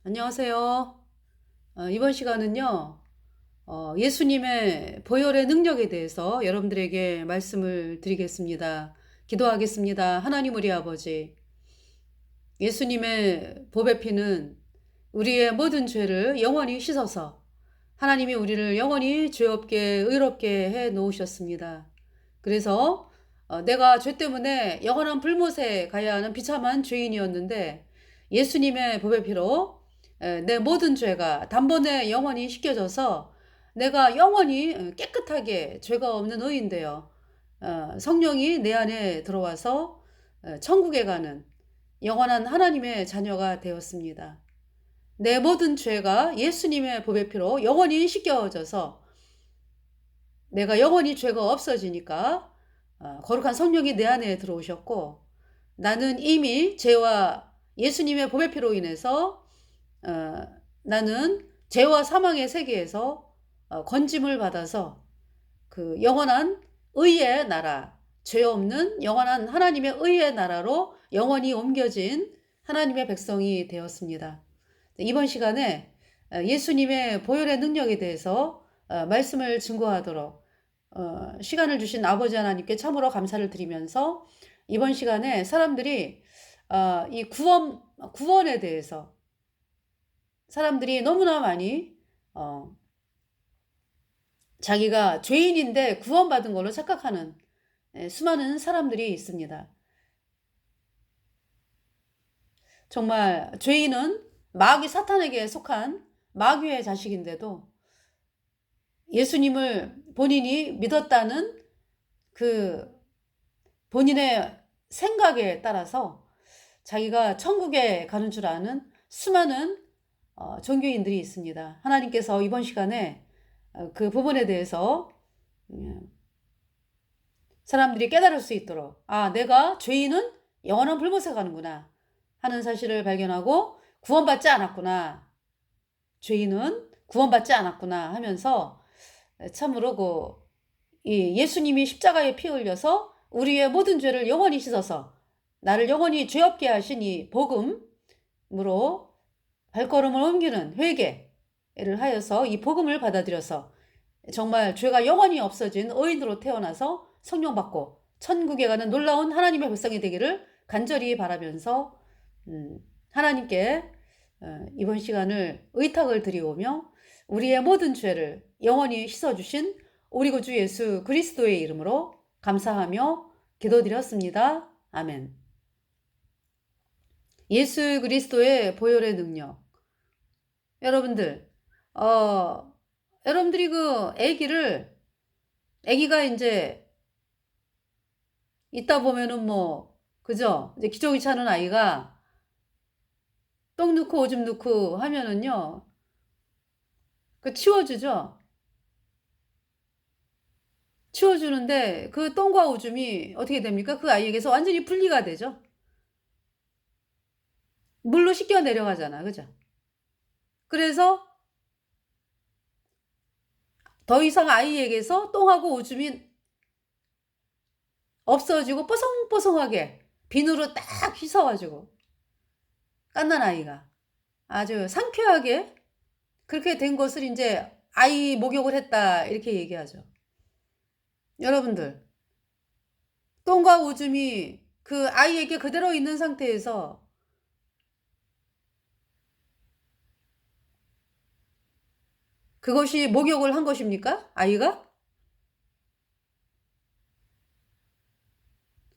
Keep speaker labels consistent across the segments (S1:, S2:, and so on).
S1: 안녕하세요. 이번 시간은요, 예수님의 보혈의 능력에 대해서 여러분들에게 말씀을 드리겠습니다. 기도하겠습니다. 하나님 우리 아버지, 예수님의 보배 피는 우리의 모든 죄를 영원히 씻어서 하나님이 우리를 영원히 죄 없게 의롭게 해 놓으셨습니다. 그래서 내가 죄 때문에 영원한 불못에 가야 하는 비참한 죄인이었는데 예수님의 보배 피로 내 모든 죄가 단번에 영원히 씻겨져서 내가 영원히 깨끗하게 죄가 없는 의인 되어 성령이 내 안에 들어와서 천국에 가는 영원한 하나님의 자녀가 되었습니다. 내 모든 죄가 예수님의 보배 피로 영원히 씻겨져서 내가 영원히 죄가 없어지니까 거룩한 성령이 내 안에 들어오셨고 나는 이미 죄와 예수님의 보배 피로 인해서 나는 죄와 사망의 세계에서 건짐을 받아서 그 영원한 의의 나라, 죄 없는 영원한 하나님의 의의 나라로 영원히 옮겨진 하나님의 백성이 되었습니다. 이번 시간에 예수님의 보혈의 능력에 대해서 말씀을 증거하도록 시간을 주신 아버지 하나님께 참으로 감사를 드리면서 이번 시간에 사람들이 이 구원에 대해서 사람들이 너무나 많이 자기가 죄인인데 구원받은 걸로 착각하는 수많은 사람들이 있습니다. 정말 죄인은 마귀 사탄에게 속한 마귀의 자식인데도 예수님을 본인이 믿었다는 그 본인의 생각에 따라서 자기가 천국에 가는 줄 아는 수많은 종교인들이 있습니다. 하나님께서 이번 시간에 그 부분에 대해서 사람들이 깨달을 수 있도록 내가 죄인은 영원한 불못에 가는구나 하는 사실을 발견하고 구원받지 않았구나. 죄인은 구원받지 않았구나 하면서 참으로 이 예수님이 십자가에 피 흘려서 우리의 모든 죄를 영원히 씻어서 나를 영원히 죄 없게 하신 이 복음으로 발걸음을 옮기는 회개를 하여서 이 복음을 받아들여서 정말 죄가 영원히 없어진 의인으로 태어나서 성령 받고 천국에 가는 놀라운 하나님의 백성이 되기를 간절히 바라면서 하나님께 이번 시간을 의탁을 드리오며 우리의 모든 죄를 영원히 씻어주신 우리 구주 예수 그리스도의 이름으로 감사하며 기도드렸습니다. 아멘. 예수 그리스도의 보혈의 능력. 여러분들, 여러분들이 그 아기가 이제 있다 보면은 그죠? 이제 기저귀 차는 아이가 똥 넣고 오줌 넣고 하면은요, 그 치워주죠? 치워주는데 그 똥과 오줌이 어떻게 됩니까? 그 아이에게서 완전히 분리가 되죠? 물로 씻겨 내려가잖아. 그죠? 그래서 더 이상 아이에게서 똥하고 오줌이 없어지고 뽀송뽀송하게 비누로 딱 씻어가지고 깐난 아이가 아주 상쾌하게 그렇게 된 것을 이제 아이 목욕을 했다 이렇게 얘기하죠. 여러분들, 똥과 오줌이 그 아이에게 그대로 있는 상태에서 그것이 목욕을 한 것입니까? 아이가?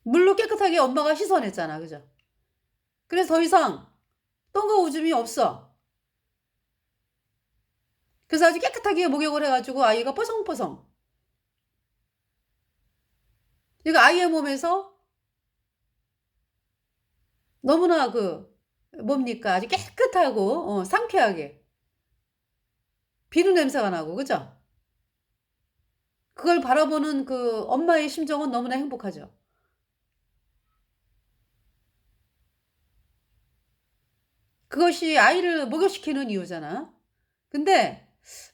S1: 물로 깨끗하게 엄마가 씻어냈잖아. 그죠? 그래서 더 이상 똥과 오줌이 없어. 그래서 아주 깨끗하게 목욕을 해가지고 아이가 뽀송뽀송. 그러니까 아이의 몸에서 너무나 뭡니까? 아주 깨끗하고, 상쾌하게. 비누 냄새가 나고, 그죠? 그걸 바라보는 그 엄마의 심정은 너무나 행복하죠. 그것이 아이를 목욕시키는 이유잖아. 근데,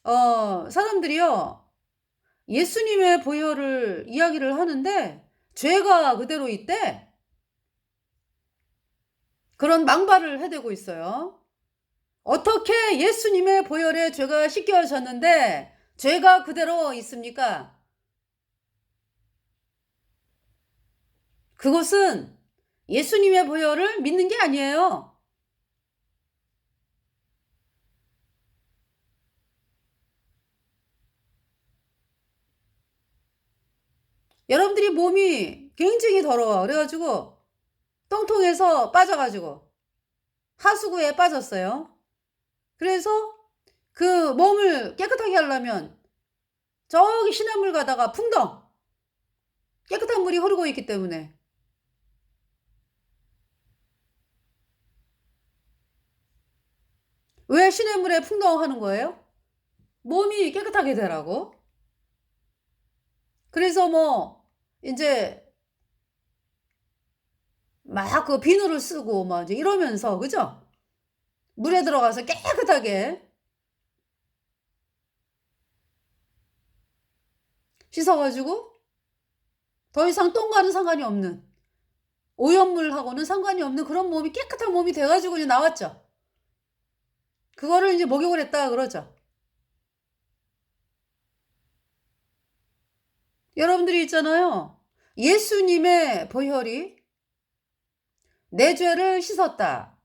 S1: 사람들이요, 예수님의 보혈을 이야기를 하는데, 죄가 그대로 있대. 그런 망발을 해대고 있어요. 어떻게 예수님의 보혈에 죄가 씻겨졌는데 죄가 그대로 있습니까? 그것은 예수님의 보혈을 믿는 게 아니에요. 여러분들이 몸이 굉장히 더러워. 그래가지고 똥통에서 빠져가지고 하수구에 빠졌어요. 그래서 그 몸을 깨끗하게 하려면 저기 시냇물 가다가 풍덩 깨끗한 물이 흐르고 있기 때문에 왜 시냇물에 풍덩 하는 거예요? 몸이 깨끗하게 되라고. 그래서 뭐 이제 막 그 비누를 쓰고 막 이제 이러면서 그죠? 물에 들어가서 깨끗하게 씻어가지고 더 이상 똥과는 상관이 없는 오염물하고는 상관이 없는 그런 몸이 깨끗한 몸이 돼가지고 이제 나왔죠. 그거를 이제 목욕을 했다 그러죠. 여러분들이 있잖아요. 예수님의 보혈이 내 죄를 씻었다.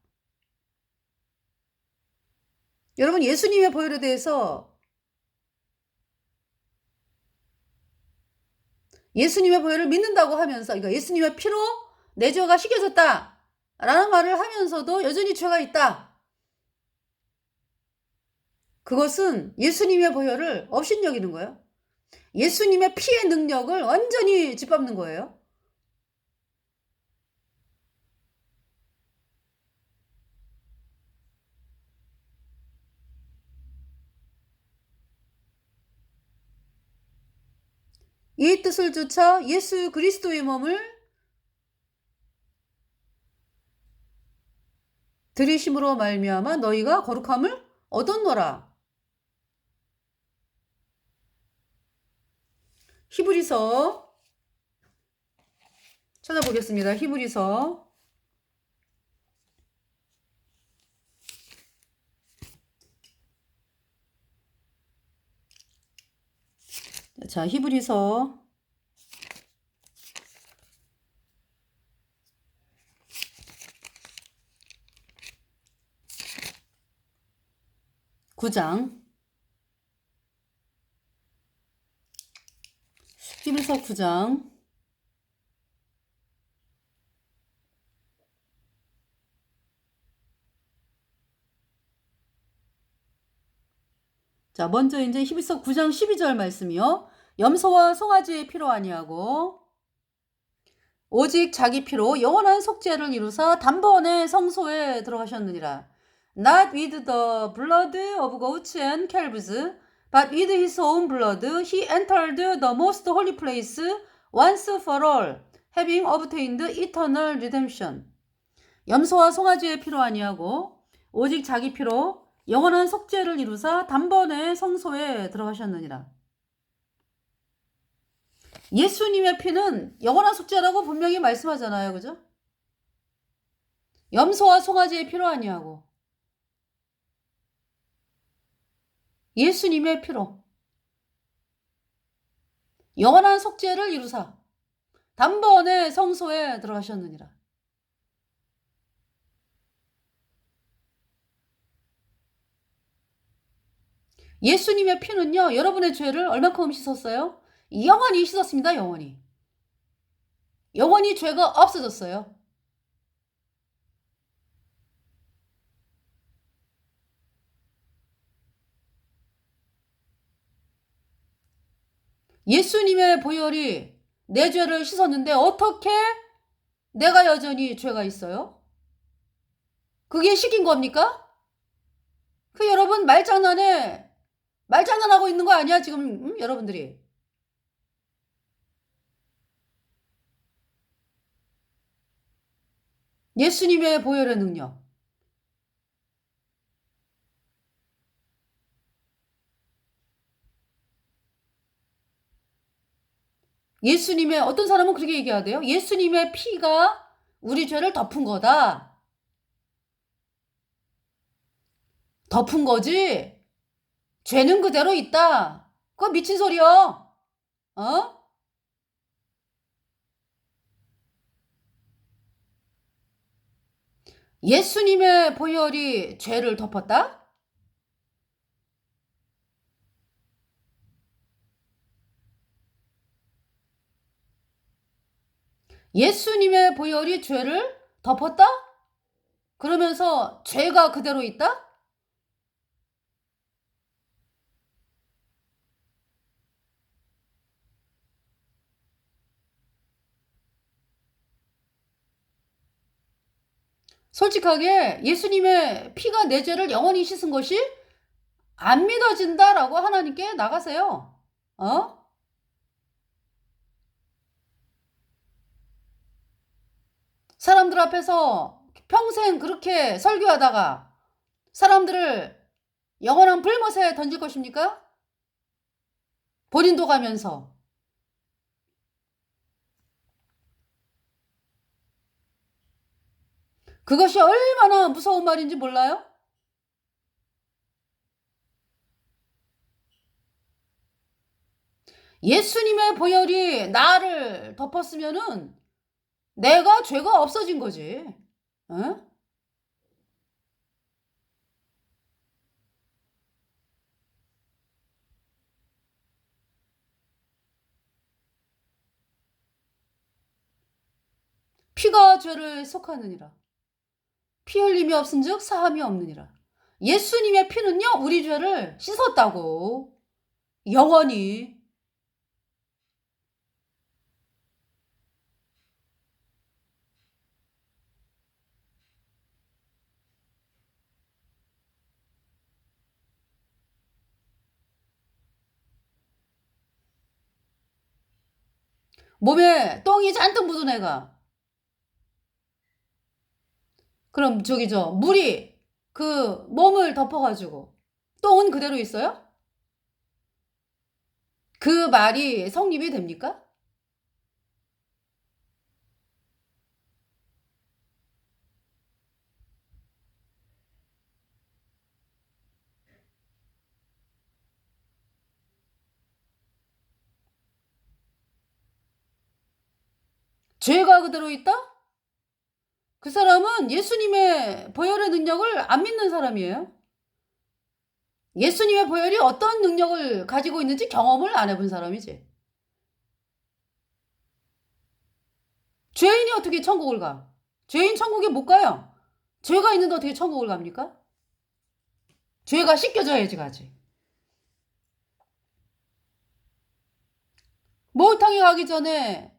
S1: 여러분 예수님의 보혈에 대해서 예수님의 보혈을 믿는다고 하면서 그러니까 예수님의 피로 내 죄가 씻겨졌다 라는 말을 하면서도 여전히 죄가 있다. 그것은 예수님의 보혈을 업신여기는 거예요. 예수님의 피의 능력을 완전히 짓밟는 거예요. 이 뜻을 조차 예수 그리스도의 몸을 들이심으로 말미암아 너희가 거룩함을 얻었노라. 히브리서 찾아보겠습니다. 히브리서 자, 히브리서 9장 히브리서 9장 자, 먼저 이제 히브리서 9장 12절 말씀이요. 염소와 송아지의 피로 아니하고 오직 자기 피로 영원한 속죄를 이루사 단번에 성소에 들어가셨느니라. Not with the blood of goats and calves, but with his own blood he entered the most holy place once for all, having obtained eternal redemption. 염소와 송아지의 피로 아니하고 오직 자기 피로 영원한 속죄를 이루사 단번에 성소에 들어가셨느니라. 예수님의 피는 영원한 속죄라고 분명히 말씀하잖아요. 그죠? 염소와 송아지의 피로 아니하고 예수님의 피로 영원한 속죄를 이루사 단번에 성소에 들어가셨느니라. 예수님의 피는요, 여러분의 죄를 얼마큼 씻었어요? 영원히 씻었습니다. 영원히. 영원히 죄가 없어졌어요. 예수님의 보혈이 내 죄를 씻었는데 어떻게 내가 여전히 죄가 있어요? 그게 시킨 겁니까? 그 여러분 말장난하고 있는 거 아니야 지금 여러분들이? 예수님의 보혈의 능력. 예수님의 어떤 사람은 그렇게 얘기하대요. 예수님의 피가 우리 죄를 덮은 거다. 덮은 거지. 죄는 그대로 있다. 그거 미친 소리야. 어? 예수님의 보혈이 죄를 덮었다? 예수님의 보혈이 죄를 덮었다? 그러면서 죄가 그대로 있다? 솔직하게 예수님의 피가 내 죄를 영원히 씻은 것이 안 믿어진다라고 하나님께 나가세요. 어? 사람들 앞에서 평생 그렇게 설교하다가 사람들을 영원한 불못에 던질 것입니까? 본인도 가면서. 그것이 얼마나 무서운 말인지 몰라요? 예수님의 보혈이 나를 덮었으면은 내가 죄가 없어진 거지. 어? 피가 죄를 속하느니라. 피 흘림이 없은즉 사함이 없느니라. 예수님의 피는요, 우리 죄를 씻었다고. 영원히. 몸에 똥이 잔뜩 묻은 애가. 그럼 물이 그 몸을 덮어가지고 똥은 그대로 있어요? 그 말이 성립이 됩니까? 죄가 그대로 있다? 그 사람은 예수님의 보혈의 능력을 안 믿는 사람이에요. 예수님의 보혈이 어떤 능력을 가지고 있는지 경험을 안 해본 사람이지. 죄인이 어떻게 천국을 가? 죄인 천국에 못 가요. 죄가 있는데 어떻게 천국을 갑니까? 죄가 씻겨져야지 가지. 목욕탕에 가기 전에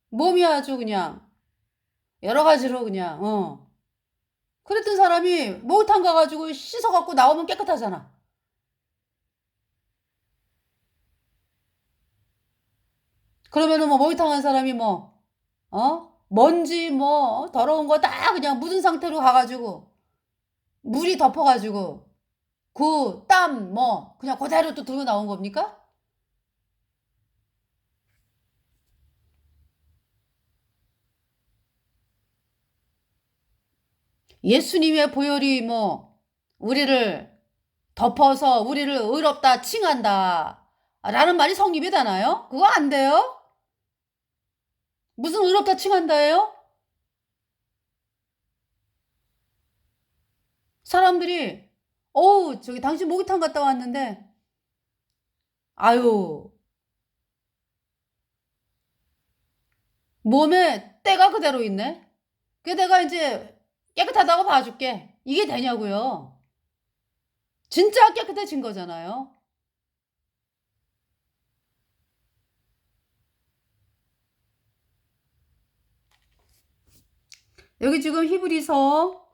S1: 몸이 아주 그냥 여러 가지로 그냥 그랬던 사람이 목욕탕 가가지고 씻어갖고 나오면 깨끗하잖아. 그러면은 뭐 목욕탕 간 사람이 먼지 더러운 거 다 그냥 묻은 상태로 가가지고 물이 덮어가지고 그 땀 그냥 그대로 또 들고 나온 겁니까? 예수님의 보혈이 우리를 덮어서 우리를 의롭다 칭한다 라는 말이 성립이 되나요? 그거 안 돼요? 무슨 의롭다 칭한다예요? 사람들이 저기 당신 목욕탕 갔다 왔는데 아유 몸에 때가 그대로 있네. 그 내가 이제 깨끗하다고 봐줄게. 이게 되냐고요. 진짜 깨끗해진 거잖아요. 여기 지금 히브리서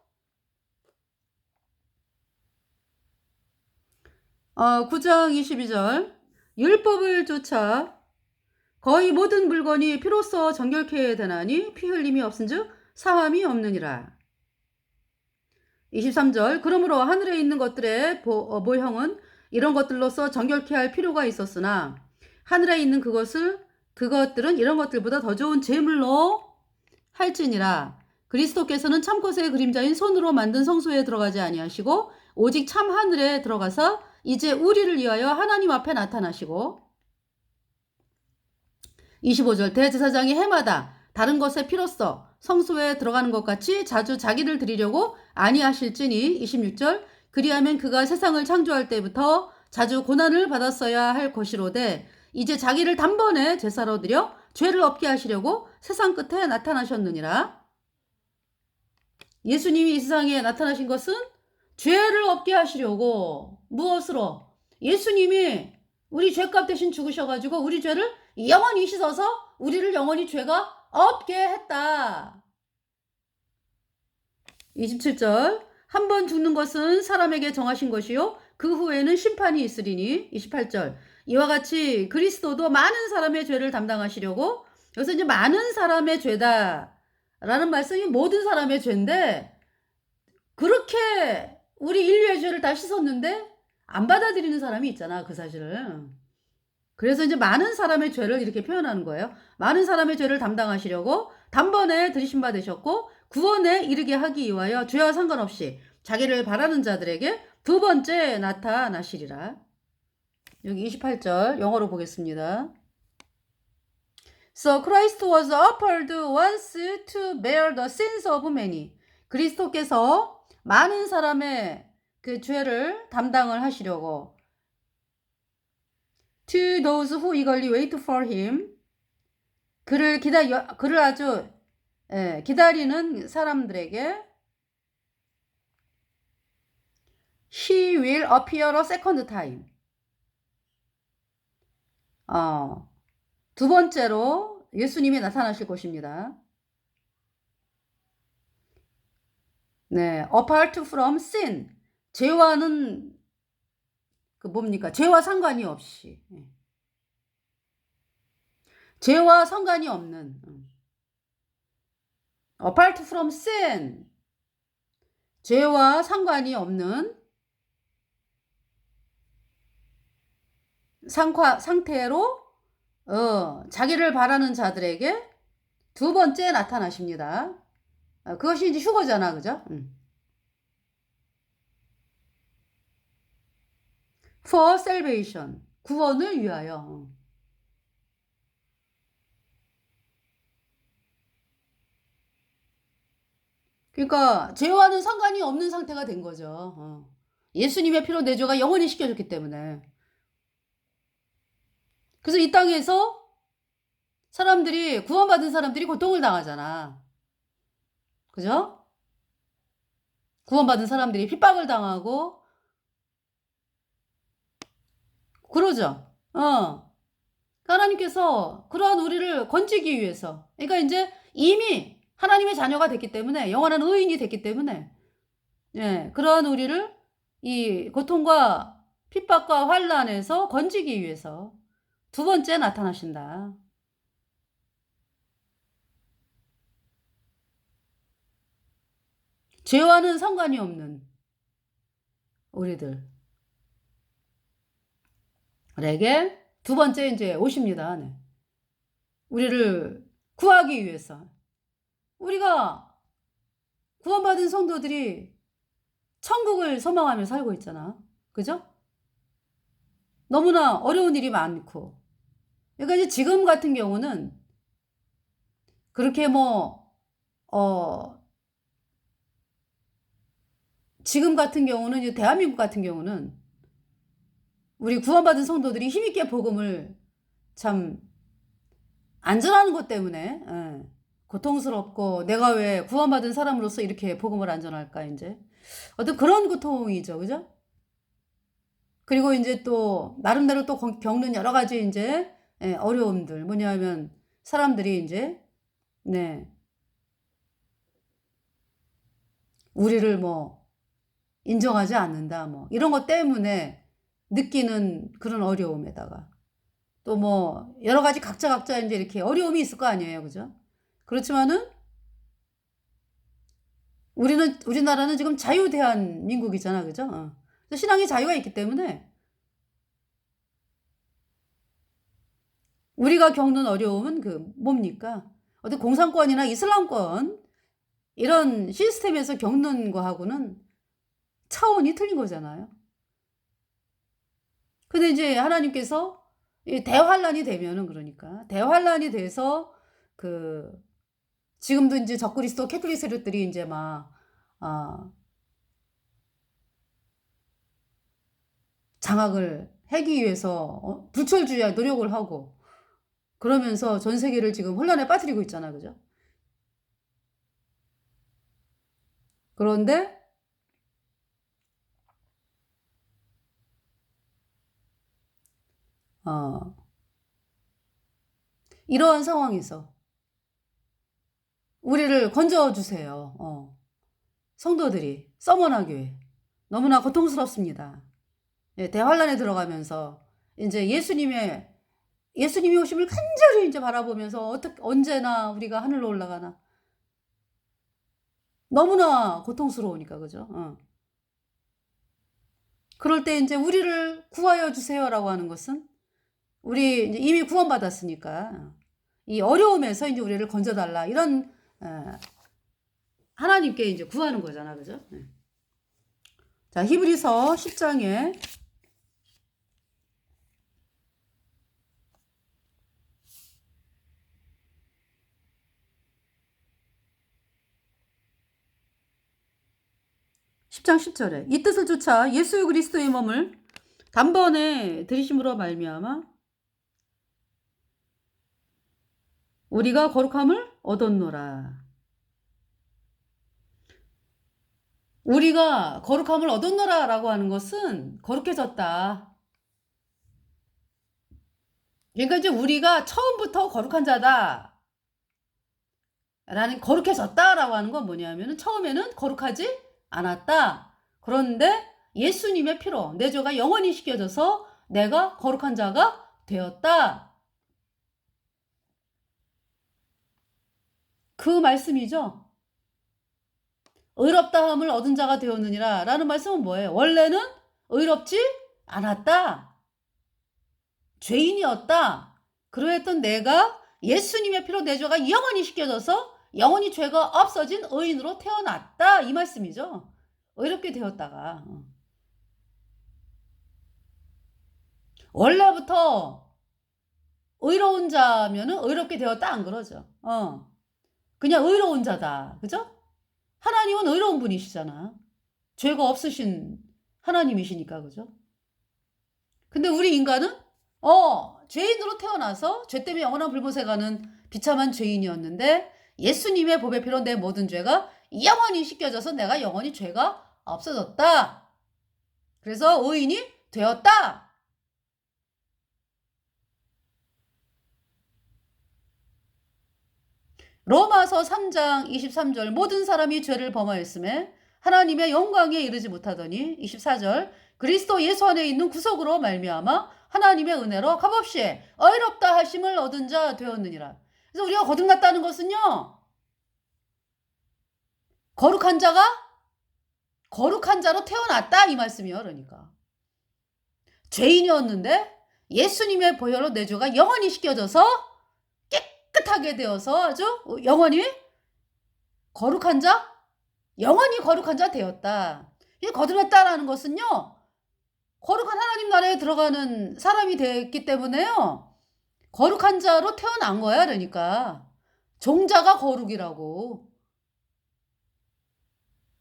S1: 9장 22절 율법을 쫓아 거의 모든 물건이 피로써 정결케 되나니 피 흘림이 없은즉 사함이 없느니라. 23절 그러므로 하늘에 있는 것들의 모형은 이런 것들로서 정결케 할 필요가 있었으나 하늘에 있는 그것들은 이런 것들보다 더 좋은 제물로 할지니라. 그리스도께서는 참고서의 그림자인 손으로 만든 성소에 들어가지 아니하시고 오직 참 하늘에 들어가서 이제 우리를 위하여 하나님 앞에 나타나시고 25절 대제사장이 해마다 다른 것에 피로써 성소에 들어가는 것 같이 자주 자기를 드리려고 아니하실지니 26절 그리하면 그가 세상을 창조할 때부터 자주 고난을 받았어야 할 것이로되 이제 자기를 단번에 제사로 드려 죄를 없게 하시려고 세상 끝에 나타나셨느니라. 예수님이 이 세상에 나타나신 것은 죄를 없게 하시려고 무엇으로? 예수님이 우리 죄값 대신 죽으셔가지고 우리 죄를 영원히 씻어서 우리를 영원히 죄가 없게 했다. 27절 한 번 죽는 것은 사람에게 정하신 것이요 그 후에는 심판이 있으리니 28절 이와 같이 그리스도도 많은 사람의 죄를 담당하시려고 여기서 이제 많은 사람의 죄다 라는 말씀이 모든 사람의 죄인데 그렇게 우리 인류의 죄를 다 씻었는데 안 받아들이는 사람이 있잖아 그 사실을. 그래서 이제 많은 사람의 죄를 이렇게 표현하는 거예요. 많은 사람의 죄를 담당하시려고 단번에 들이신 바 되셨고 구원에 이르게 하기 위하여 죄와 상관없이 자기를 바라는 자들에게 두 번째 나타나시리라. 여기 28절 영어로 보겠습니다. So Christ was offered once to bear the sins of many. 그리스도께서 많은 사람의 그 죄를 담당을 하시려고 to those who eagerly wait for him. 그를 아주 기다리는 사람들에게 he will appear a second time. 두 번째로 예수님이 나타나실 것입니다. 네, apart from sin. 죄와는 그 뭡니까? 죄와 상관이 없이. 죄와 상관이 없는. apart from sin. 죄와 상관이 없는 상태로 자기를 바라는 자들에게 두 번째 나타나십니다. 그것이 이제 휴거잖아, 그죠? For salvation. 구원을 위하여. 그러니까 죄와는 상관이 없는 상태가 된 거죠. 예수님의 피로 내 죄가 영원히 씻겨졌기 때문에. 그래서 이 땅에서 사람들이 구원받은 사람들이 고통을 당하잖아. 그죠? 구원받은 사람들이 핍박을 당하고 그러죠. 하나님께서 그러한 우리를 건지기 위해서 그러니까 이제 이미 하나님의 자녀가 됐기 때문에 영원한 의인이 됐기 때문에 그러한 우리를 이 고통과 핍박과 환난에서 건지기 위해서 두 번째 나타나신다. 죄와는 상관이 없는 우리들에게 두 번째 이제 오십니다. 네. 우리를 구하기 위해서. 우리가 구원받은 성도들이 천국을 소망하며 살고 있잖아. 그죠? 너무나 어려운 일이 많고. 그러니까 이제 지금 같은 경우는 그렇게 지금 같은 경우는 이제 대한민국 같은 경우는 우리 구원받은 성도들이 힘있게 복음을 참 안전하는 것 때문에 고통스럽고 내가 왜 구원받은 사람으로서 이렇게 복음을 안전할까 이제 어떤 그런 고통이죠, 그죠? 그리고 이제 또 나름대로 또 겪는 여러 가지 이제 어려움들 뭐냐면 사람들이 이제 우리를 인정하지 않는다 이런 것 때문에 느끼는 그런 어려움에다가 또 여러 가지 각자 이제 이렇게 어려움이 있을 거 아니에요, 그죠? 그렇지만은 우리나라는 지금 자유대한 민국이잖아, 그죠? 신앙의 자유가 있기 때문에 우리가 겪는 어려움은 뭡니까? 어떤 공산권이나 이슬람권 이런 시스템에서 겪는 거하고는 차원이 틀린 거잖아요. 근데 이제 하나님께서 이 대환란이 되면은, 그러니까 대환란이 돼서 그 지금도 이제 적그리스도 캐톨릭 세력들이 이제 막 장악을 하기 위해서 불철주야 노력을 하고 그러면서 전 세계를 지금 혼란에 빠뜨리고 있잖아, 그죠? 그런데 이러한 상황에서 우리를 건져주세요. 성도들이 서머나 교회 너무나 고통스럽습니다. 예, 대환란에 들어가면서 이제 예수님이 오심을 간절히 이제 바라보면서 어떻게 언제나 우리가 하늘로 올라가나 너무나 고통스러우니까, 그죠? 그럴 때 이제 우리를 구하여 주세요라고 하는 것은 우리 이제 이미 구원받았으니까 이 어려움에서 이제 우리를 건져달라, 이런 하나님께 이제 구하는 거잖아, 그죠? 자, 히브리서 10장에 10장 10절에 이 뜻을 쫓아 예수 그리스도의 몸을 단번에 들이심으로 말미암아 우리가 거룩함을 얻었노라. 우리가 거룩함을 얻었노라 라고 하는 것은 거룩해졌다. 그러니까 이제 우리가 처음부터 거룩한 자다 라는, 거룩해졌다 라고 하는 건 뭐냐면은 처음에는 거룩하지 않았다. 그런데 예수님의 피로 내 죄가 영원히 씻겨져서 내가 거룩한 자가 되었다. 그 말씀이죠. 의롭다함을 얻은 자가 되었느니라 라는 말씀은 뭐예요? 원래는 의롭지 않았다. 죄인이었다. 그러했던 내가 예수님의 피로 내 죄가 영원히 씻겨져서 영원히 죄가 없어진 의인으로 태어났다, 이 말씀이죠. 의롭게 되었다가 원래부터 의로운 자면은 의롭게 되었다, 안 그러죠? 그냥 의로운 자다, 그죠? 하나님은 의로운 분이시잖아. 죄가 없으신 하나님이시니까, 그죠? 근데 우리 인간은 죄인으로 태어나서 죄 때문에 영원한 불못에 가는 비참한 죄인이었는데 예수님의 보배 피로 내 모든 죄가 영원히 씻겨져서 내가 영원히 죄가 없어졌다. 그래서 의인이 되었다. 로마서 3장 23절 모든 사람이 죄를 범하였음에 하나님의 영광에 이르지 못하더니 24절 그리스도 예수 안에 있는 구속으로 말미암아 하나님의 은혜로 값없이 의롭다 하심을 얻은 자 되었느니라. 그래서 우리가 거듭났다는 것은요, 거룩한 자로 태어났다, 이 말씀이요. 그러니까 죄인이었는데 예수님의 보혈로 내 죄가 영원히 씻겨져서 깨끗하게 되어서 아주 영원히 거룩한 자 되었다. 이 거듭났다라는 것은요, 거룩한 하나님 나라에 들어가는 사람이 됐기 때문에요, 거룩한 자로 태어난 거야. 그러니까 종자가 거룩이라고.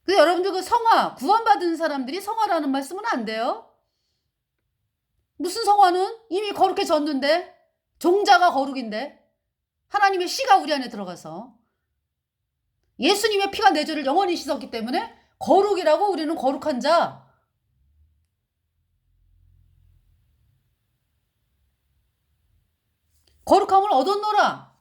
S1: 근데 여러분들 그 성화, 구원받은 사람들이 성화라는 말씀은 안 돼요. 무슨 성화는 이미 거룩해졌는데, 종자가 거룩인데, 하나님의 씨가 우리 안에 들어가서 예수님의 피가 내 죄를 영원히 씻었기 때문에 거룩이라고. 우리는 거룩한 자. 거룩함을 얻었노라.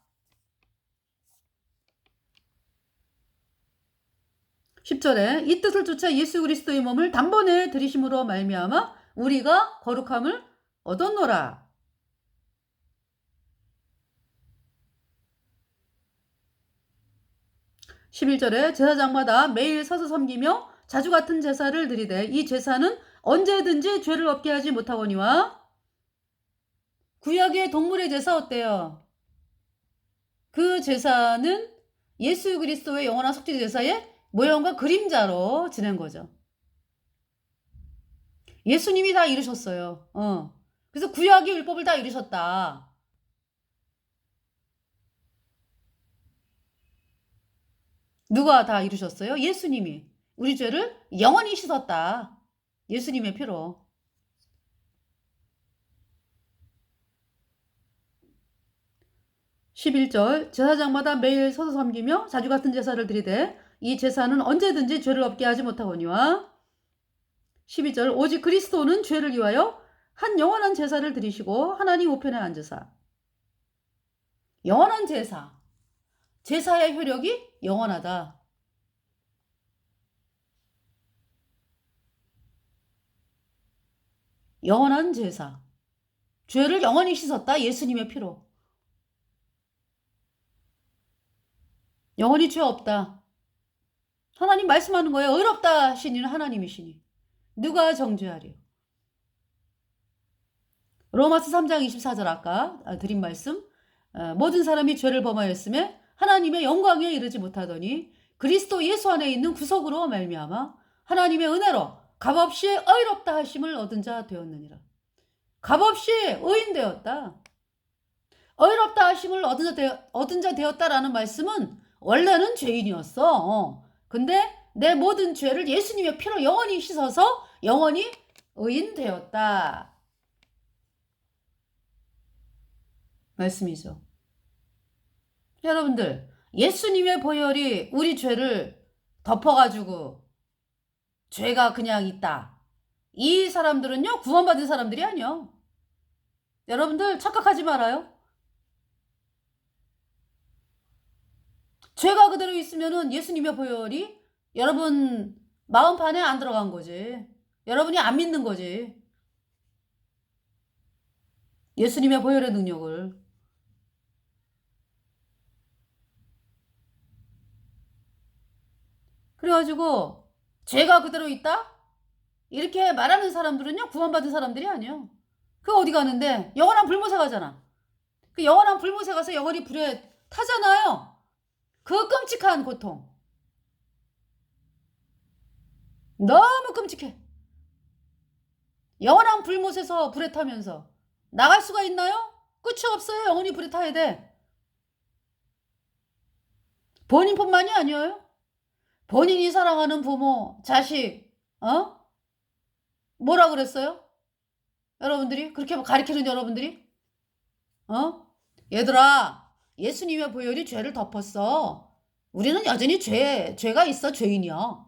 S1: 10절에 이 뜻을 쫓아 예수 그리스도의 몸을 단번에 들이심으로 말미암아 우리가 거룩함을 얻었노라. 11절에 제사장마다 매일 서서 섬기며 자주 같은 제사를 드리되 이 제사는 언제든지 죄를 없게 하지 못하거니와. 구약의 동물의 제사 어때요? 그 제사는 예수 그리스도의 영원한 속죄 제사의 모형과 그림자로 지낸 거죠. 예수님이 다 이루셨어요. 그래서 구약의 율법을 다 이루셨다. 누가 다 이루셨어요? 예수님이. 우리 죄를 영원히 씻었다. 예수님의 피로. (11절) 제사장마다 매일 서서 섬기며 자주 같은 제사를 드리되 이 제사는 언제든지 죄를 없게 하지 못하거니와. (12절) 오직 그리스도는 죄를 위하여 한 영원한 제사를 드리시고 하나님 우편에 앉으사. 영원한 제사. 제사의 효력이 영원하다. 영원한 제사. 죄를 영원히 씻었다. 예수님의 피로. 영원히 죄 없다. 하나님 말씀하는 거예요. 의롭다 하시니는 하나님이시니 누가 정죄하리요. 로마서 3장 24절 아까 드린 말씀. 모든 사람이 죄를 범하였음에 하나님의 영광에 이르지 못하더니 그리스도 예수 안에 있는 구속으로 말미암아 하나님의 은혜로 값없이 의롭다 하심을 얻은 자 되었느니라. 값없이 의인되었다. 의롭다 하심을 얻은 자 되었다라는 말씀은 원래는 죄인이었어. 근데 내 모든 죄를 예수님의 피로 영원히 씻어서 영원히 의인 되었다. 말씀이죠. 여러분들, 예수님의 보혈이 우리 죄를 덮어가지고 죄가 그냥 있다. 이 사람들은요, 구원받은 사람들이 아니요. 여러분들 착각하지 말아요. 죄가 그대로 있으면은 예수님의 보혈이 여러분 마음판에 안 들어간 거지. 여러분이 안 믿는 거지. 예수님의 보혈의 능력을. 그래가지고 죄가 그대로 있다? 이렇게 말하는 사람들은요, 구원받은 사람들이 아니에요. 그 어디 가는데? 영원한 불못에 가잖아. 그 영원한 불못에 가서 영원히 불에 타잖아요. 그 끔찍한 고통. 너무 끔찍해. 영원한 불못에서 불에 타면서 나갈 수가 있나요? 끝이 없어요. 영원히 불에 타야 돼. 본인뿐만이 아니에요. 본인이 사랑하는 부모, 자식, 뭐라 그랬어요? 여러분들이? 그렇게 가르치는 여러분들이? 얘들아, 예수님의 보혈이 죄를 덮었어. 우리는 여전히 죄가 있어. 죄인이야.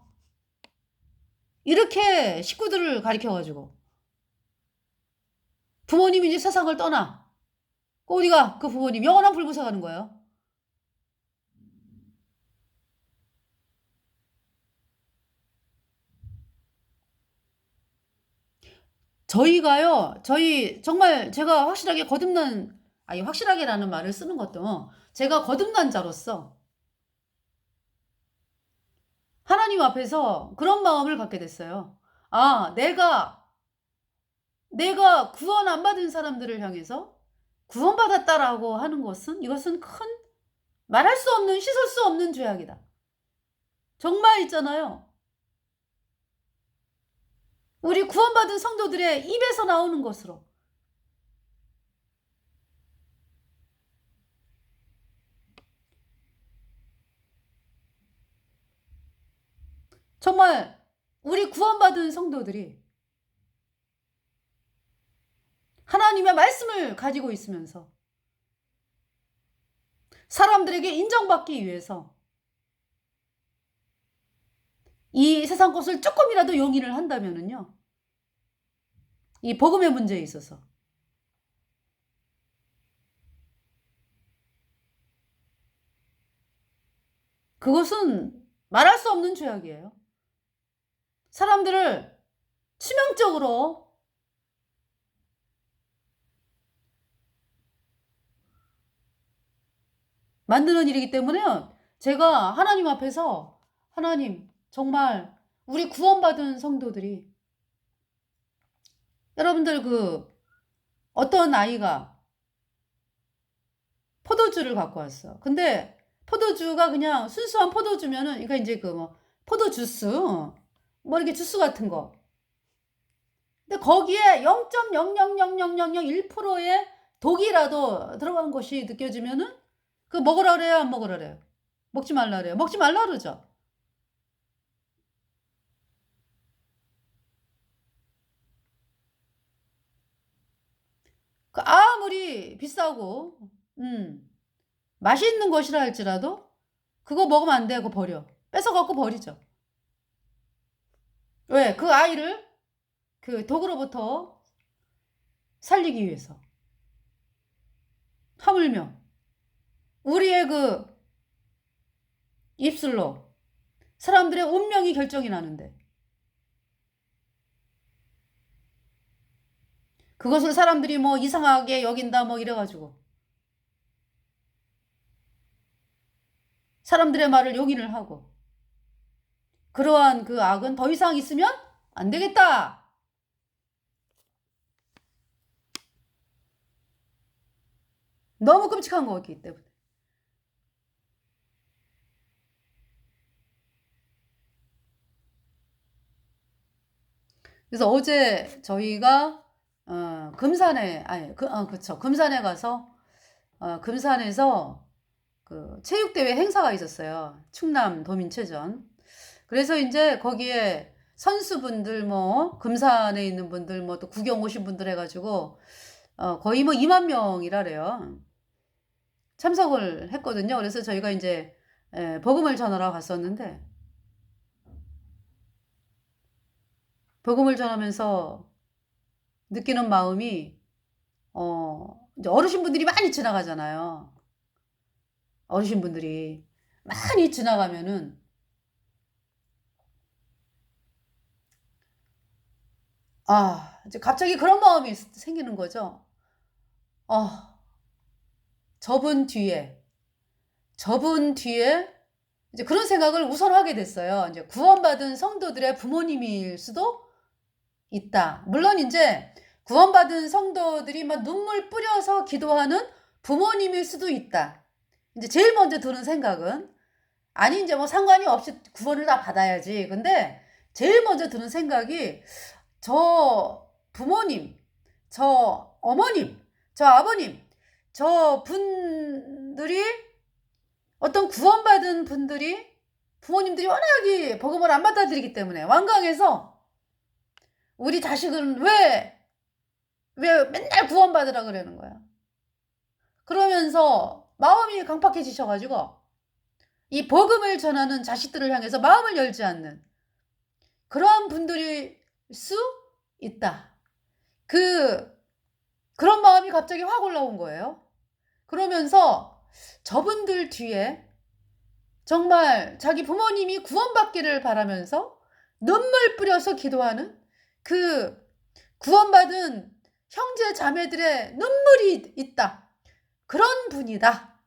S1: 이렇게 식구들을 가르쳐가지고. 부모님이 이제 세상을 떠나. 어디가 그 부모님? 영원한 불못에 가는 거예요. 저희가요, 정말 제가 확실하게 확실하게라는 말을 쓰는 것도 제가 거듭난 자로서 하나님 앞에서 그런 마음을 갖게 됐어요. 아, 내가 구원 안 받은 사람들을 향해서 구원받았다라고 하는 것은 이것은 큰 말할 수 없는, 씻을 수 없는 죄악이다. 정말 있잖아요. 우리 구원받은 성도들의 입에서 나오는 것으로. 정말 우리 구원받은 성도들이 하나님의 말씀을 가지고 있으면서 사람들에게 인정받기 위해서 이 세상 것을 조금이라도 용인을 한다면은요, 이 복음의 문제에 있어서 그것은 말할 수 없는 죄악이에요. 사람들을 치명적으로 만드는 일이기 때문에요. 제가 하나님 앞에서 하나님, 정말 우리 구원받은 성도들이, 여러분들 어떤 아이가 포도주를 갖고 왔어. 근데 포도주가 그냥 순수한 포도주면은, 그러니까 이제 그 뭐, 포도 주스, 뭐 이렇게 주스 같은 거. 근데 거기에 0.0000001%의 독이라도 들어간 것이 느껴지면은, 그거 먹으라 그래요? 안 먹으라 그래요? 먹지 말라 그래요? 먹지 말라 그러죠? 그 아무리 비싸고, 맛있는 것이라 할지라도, 그거 먹으면 안 돼. 그거 버려. 뺏어갖고 버리죠. 왜? 그 아이를 그 독으로부터 살리기 위해서. 하물며, 우리의 그 입술로 사람들의 운명이 결정이 나는데, 그것을 사람들이 뭐 이상하게 여긴다 뭐 이래가지고 사람들의 말을 용인을 하고, 그러한 그 악은 더 이상 있으면 안 되겠다. 너무 끔찍한 거기 때문에. 그래서 어제 저희가 금산에, 그쵸, 금산에 가서 금산에서 그 체육대회 행사가 있었어요. 충남 도민체전. 그래서 이제 거기에 선수분들 뭐 금산에 있는 분들 뭐 또 구경 오신 분들 해가지고 거의 뭐 2만 명이라래요. 참석을 했거든요. 그래서 저희가 이제 복음을 전하러 갔었는데, 복음을 전하면서 느끼는 마음이 이제 어르신분들이 많이 지나가잖아요. 어르신분들이 많이 지나가면은 이제 갑자기 그런 마음이 생기는 거죠. 저분 뒤에 이제 그런 생각을 우선 하게 됐어요. 이제 구원받은 성도들의 부모님일 수도 있다. 물론 이제 구원받은 성도들이 막 눈물 뿌려서 기도하는 부모님일 수도 있다. 이제 제일 먼저 드는 생각은, 아니 이제 뭐 상관이 없이 구원을 다 받아야지. 근데 제일 먼저 드는 생각이, 저 부모님, 저 어머님, 저 아버님, 저 분들이, 어떤 구원받은 분들이, 부모님들이 워낙에 복음을 안 받아들이기 때문에 완강해서 우리 자식은 왜 맨날 구원받으라 그러는 거야. 그러면서 마음이 강팍해지셔가지고 이 복음을 전하는 자식들을 향해서 마음을 열지 않는 그러한 분들일 수 있다. 그런 마음이 갑자기 확 올라온 거예요. 그러면서 저분들 뒤에 정말 자기 부모님이 구원받기를 바라면서 눈물 뿌려서 기도하는 그 구원받은 형제 자매들의 눈물이 있다. 그런 분이다.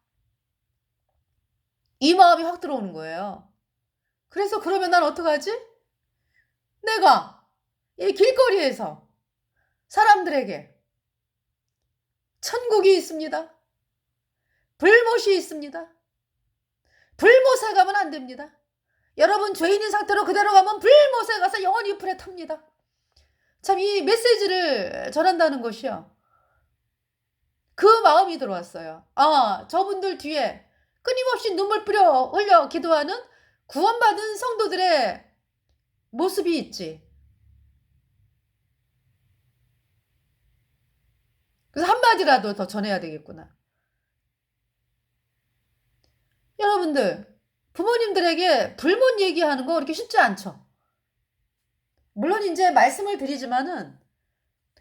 S1: 이 마음이 확 들어오는 거예요. 그래서 그러면 난 어떡하지? 내가 이 길거리에서 사람들에게 천국이 있습니다. 불못이 있습니다. 불못에 가면 안 됩니다. 여러분 죄인인 상태로 그대로 가면 불못에 가서 영원히 불에 탑니다. 참 이 메시지를 전한다는 것이요. 그 마음이 들어왔어요. 저분들 뒤에 끊임없이 눈물 흘려 기도하는 구원받은 성도들의 모습이 있지. 그래서 한마디라도 더 전해야 되겠구나. 여러분들, 부모님들에게 불못 얘기하는 거 그렇게 쉽지 않죠. 물론 이제 말씀을 드리지만은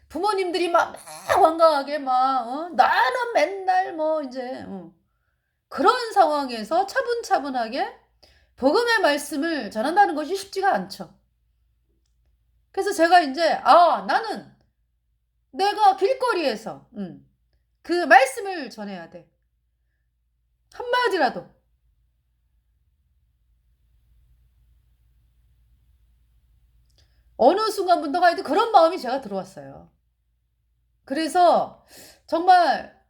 S1: 부모님들이 막 완강하게 나는 맨날 뭐 이제 그런 상황에서 차분차분하게 복음의 말씀을 전한다는 것이 쉽지가 않죠. 그래서 제가 이제 나는 내가 길거리에서 그 말씀을 전해야 돼. 한마디라도. 어느 순간부터 가야도 그런 마음이 제가 들어왔어요. 그래서 정말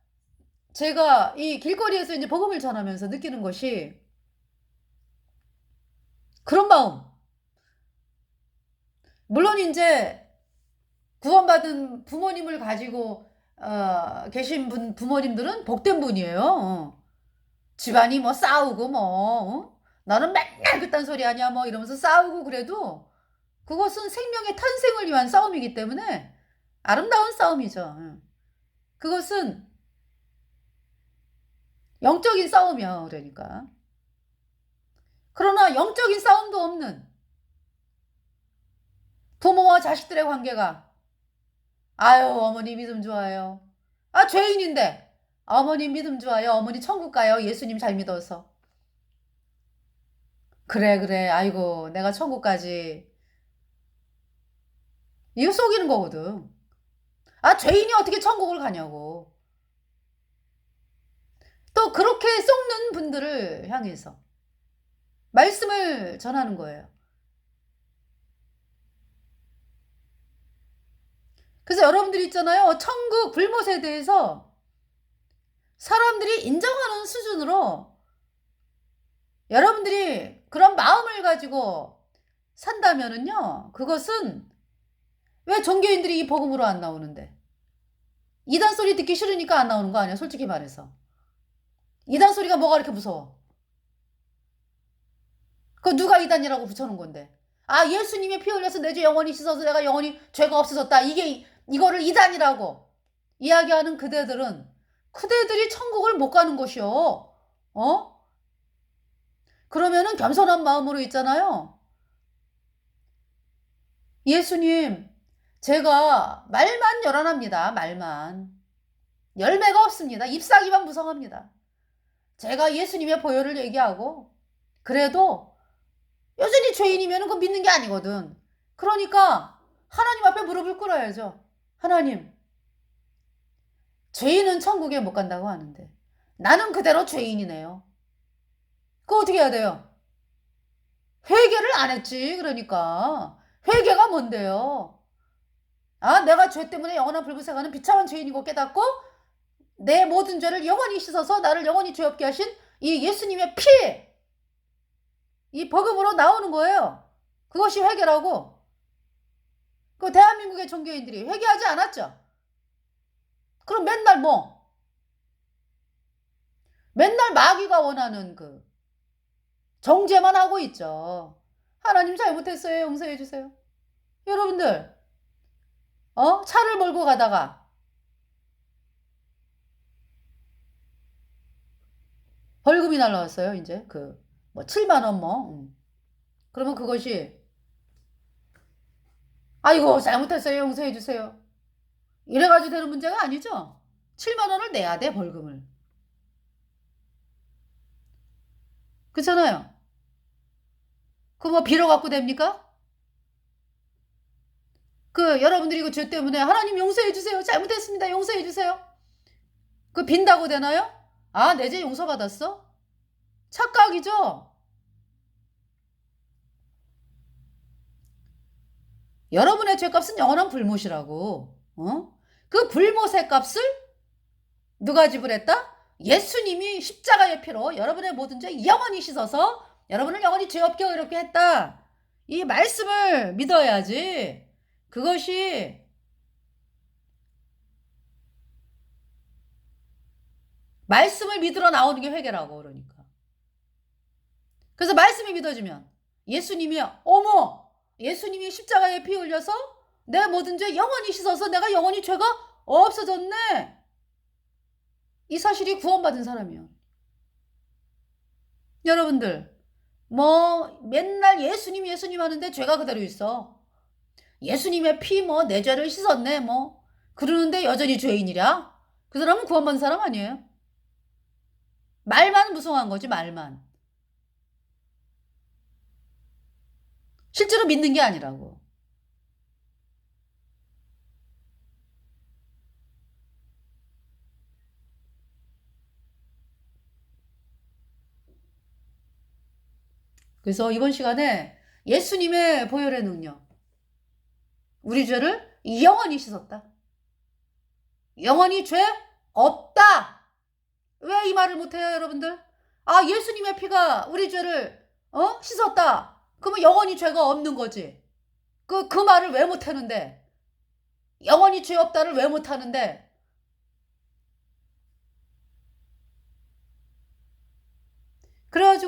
S1: 제가 이 길거리에서 이제 복음을 전하면서 느끼는 것이 그런 마음. 물론 이제 구원받은 부모님을 가지고 계신 부모님들은 복된 분이에요. 집안이 뭐 싸우고 뭐 너는 맨날 그딴 소리 하냐 뭐 이러면서 싸우고 그래도 그것은 생명의 탄생을 위한 싸움이기 때문에 아름다운 싸움이죠. 그것은 영적인 싸움이야. 그러니까. 그러나 영적인 싸움도 없는 부모와 자식들의 관계가 아유 어머니 믿음 좋아요. 아 죄인인데 어머니 믿음 좋아요. 어머니 천국 가요. 예수님 잘 믿어서. 그래 아이고 내가 천국 가지. 이거 속이는 거거든. 아 죄인이 어떻게 천국을 가냐고. 또 그렇게 썩는 분들을 향해서 말씀을 전하는 거예요. 그래서 여러분들이 있잖아요. 천국 불못에 대해서 사람들이 인정하는 수준으로 여러분들이 그런 마음을 가지고 산다면은요. 그것은 왜 종교인들이 이 복음으로 안 나오는데? 이단 소리 듣기 싫으니까 안 나오는 거 아니야? 솔직히 말해서. 이단 소리가 뭐가 그렇게 무서워? 그거 누가 이단이라고 붙여놓은 건데? 아 예수님의 피 흘려서 내 죄 영원히 씻어서 내가 영원히 죄가 없어졌다. 이거를 이단이라고 이야기하는 그대들이 천국을 못 가는 것이요. 그러면은 겸손한 마음으로 있잖아요. 예수님, 제가 말만 요란합니다. 말만. 열매가 없습니다. 잎사귀만 무성합니다. 제가 예수님의 보혈을 얘기하고 그래도 여전히 죄인이면 그거 믿는 게 아니거든. 그러니까 하나님 앞에 무릎을 꿇어야죠. 하나님, 죄인은 천국에 못 간다고 하는데 나는 그대로 죄인이네요. 그거 어떻게 해야 돼요? 회개를 안 했지. 그러니까 회개가 뭔데요? 아 내가 죄 때문에 영원한 불못에 가는 비참한 죄인이고 깨닫고 내 모든 죄를 영원히 씻어서 나를 영원히 죄 없게 하신 이 예수님의 피, 이 복음으로 나오는 거예요. 그것이 회개라고. 그 대한민국의 종교인들이 회개하지 않았죠. 그럼 맨날 마귀가 원하는 그 정죄만 하고 있죠. 하나님 잘못했어요. 용서해 주세요. 여러분들 차를 몰고 가다가 벌금이 날라왔어요. 이제 뭐 7만 원 뭐. 그러면 그것이 아이고 잘못했어요. 용서해 주세요. 이래가지고 되는 문제가 아니죠. 7만 원을 내야 돼 벌금을. 그렇잖아요. 그거 뭐 빌어 갖고 됩니까? 여러분들이 그 죄 때문에 하나님 용서해 주세요. 잘못했습니다. 용서해 주세요. 그 빈다고 되나요? 아, 내 죄 용서받았어? 착각이죠? 여러분의 죄값은 영원한 불못이라고. 그 불못의 값을 누가 지불했다? 예수님이 십자가의 피로 여러분의 모든 죄 영원히 씻어서 여러분을 영원히 죄 없게 의롭게 했다. 이 말씀을 믿어야지. 그것이 말씀을 믿으러 나오는 게 회개라고. 그러니까 그래서 말씀이 믿어지면 예수님이 어머 예수님이 십자가에 피 흘려서 내 모든 죄 영원히 씻어서 내가 영원히 죄가 없어졌네. 이 사실이 구원받은 사람이요. 여러분들 뭐 맨날 예수님 하는데 죄가 그대로 있어. 예수님의 피 뭐 내 죄를 씻었네 뭐 그러는데 여전히 죄인이랴? 그 사람은 구원받은 사람 아니에요. 말만 무성한 거지. 말만. 실제로 믿는 게 아니라고. 그래서 이번 시간에 예수님의 보혈의 능력, 우리 죄를 영원히 씻었다. 영원히 죄 없다. 왜 이 말을 못해요, 여러분들? 아, 예수님의 피가 우리 죄를 씻었다. 그러면 영원히 죄가 없는 거지. 그 말을 왜 못하는데? 영원히 죄 없다를 왜 못하는데? 그래가지고